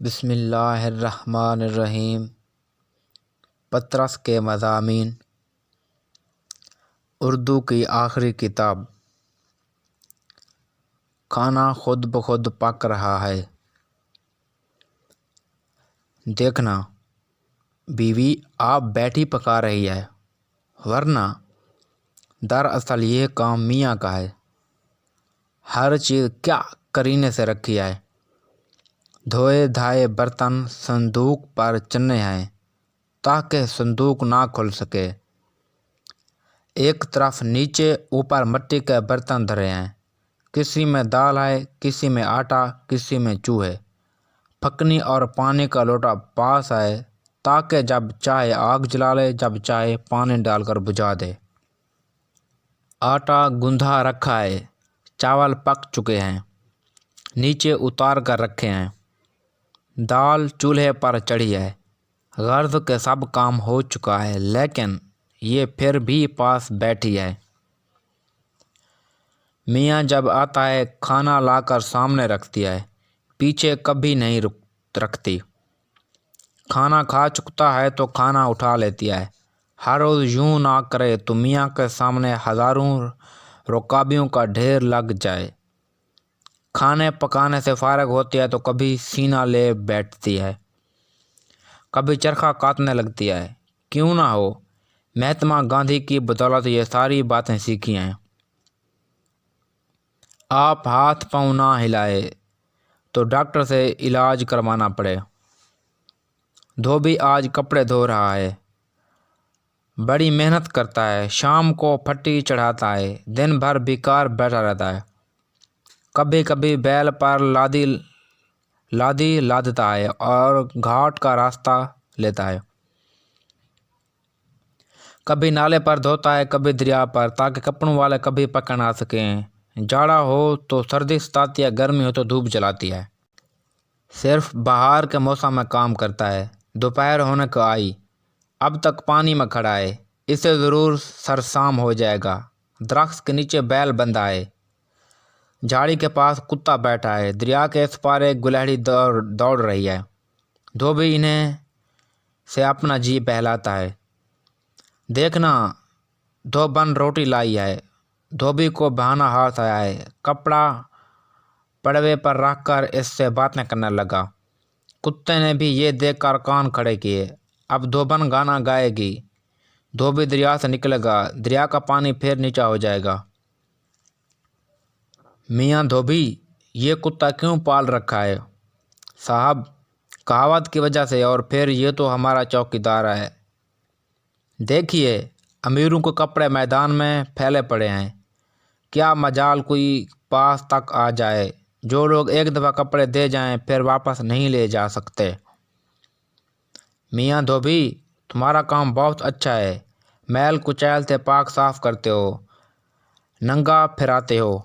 بسم اللہ الرحمن الرحیم۔ پطرس کے مضامین، اردو کی آخری کتاب۔ کھانا خود بخود پک رہا ہے۔ دیکھنا بیوی آپ بیٹھی پکا رہی ہے، ورنہ دراصل یہ کام میاں کا ہے۔ ہر چیز کیا کرینے سے رکھی ہے۔ دھوئے دھائے برتن صندوق پر چنے ہیں تاکہ صندوق نہ کھل سکے۔ ایک طرف نیچے اوپر مٹی کے برتن دھرے ہیں، کسی میں دال ہے، کسی میں آٹا، کسی میں چوہے۔ پھکنی اور پانی کا لوٹا پاس ہے تاکہ جب چاہے آگ جلا لے، جب چاہے پانی ڈال کر بجھا دے۔ آٹا گوندھا رکھا ہے، چاول پک چکے ہیں، نیچے اتار کر رکھے ہیں۔ دال چولہے پر چڑھی ہے، غرض کے سب کام ہو چکا ہے، لیکن یہ پھر بھی پاس بیٹھی ہے۔ میاں جب آتا ہے کھانا لا کر سامنے رکھتی ہے، پیچھے کبھی نہیں رکھتی۔ کھانا کھا چکتا ہے تو کھانا اٹھا لیتی ہے۔ ہر روز یوں نہ کرے تو میاں کے سامنے ہزاروں رکابیوں کا ڈھیر لگ جائے۔ کھانے پکانے سے فارغ ہوتی ہے تو کبھی سینہ لے بیٹھتی ہے، کبھی چرخہ کاٹنے لگتی ہے۔ کیوں نہ ہو، مہاتما گاندھی کی بدولت یہ ساری باتیں سیکھی ہیں۔ آپ ہاتھ پاؤں نہ ہلائے تو ڈاکٹر سے علاج کروانا پڑے۔ دھوبی آج کپڑے دھو رہا ہے، بڑی محنت کرتا ہے، شام کو پھٹی چڑھاتا ہے، دن بھر بیکار بیٹھا رہتا ہے۔ کبھی کبھی بیل پر لادی لادتا ہے اور گھاٹ کا راستہ لیتا ہے۔ کبھی نالے پر دھوتا ہے، کبھی دریا پر، تاکہ کپڑوں والے کبھی پکڑ نہ سکیں۔ جاڑا ہو تو سردی ستاتی ہے، گرمی ہو تو دھوپ جلاتی ہے۔ صرف بہار کے موسم میں کام کرتا ہے۔ دوپہر ہونے کو آئی، اب تک پانی میں کھڑا ہے، اسے ضرور سرسام ہو جائے گا۔ درخت کے نیچے بیل بندھا ہے، جھاڑی کے پاس کتا بیٹھا ہے، دریا کے اس پار ایک گلہڑی دوڑ رہی ہے۔ دھوبی انہیں سے اپنا جی بہلاتا ہے۔ دیکھنا دھوبن روٹی لائی ہے۔ دھوبی کو بہانا ہاتھ آیا ہے، کپڑا پڑوے پر رکھ کر اس سے باتیں کرنے لگا۔ کتے نے بھی یہ دیکھ کر کان کھڑے کیے۔ اب دھوبن گانا گائے گی۔ دھوبی دریا سے نکلے گا، دریا کا پانی پھر نیچا ہو جائے گا۔ میاں دھوبی، یہ کتا کیوں پال رکھا ہے؟ صاحب، کہاوت کی وجہ سے، اور پھر یہ تو ہمارا چوکیدار ہے۔ دیکھیے، امیروں کے کپڑے میدان میں پھیلے پڑے ہیں، کیا مجال کوئی پاس تک آ جائے۔ جو لوگ ایک دفعہ کپڑے دے جائیں پھر واپس نہیں لے جا سکتے۔ میاں دھوبی، تمہارا کام بہت اچھا ہے، میل کچیل سے پاک صاف کرتے ہو، ننگا پھراتے ہو،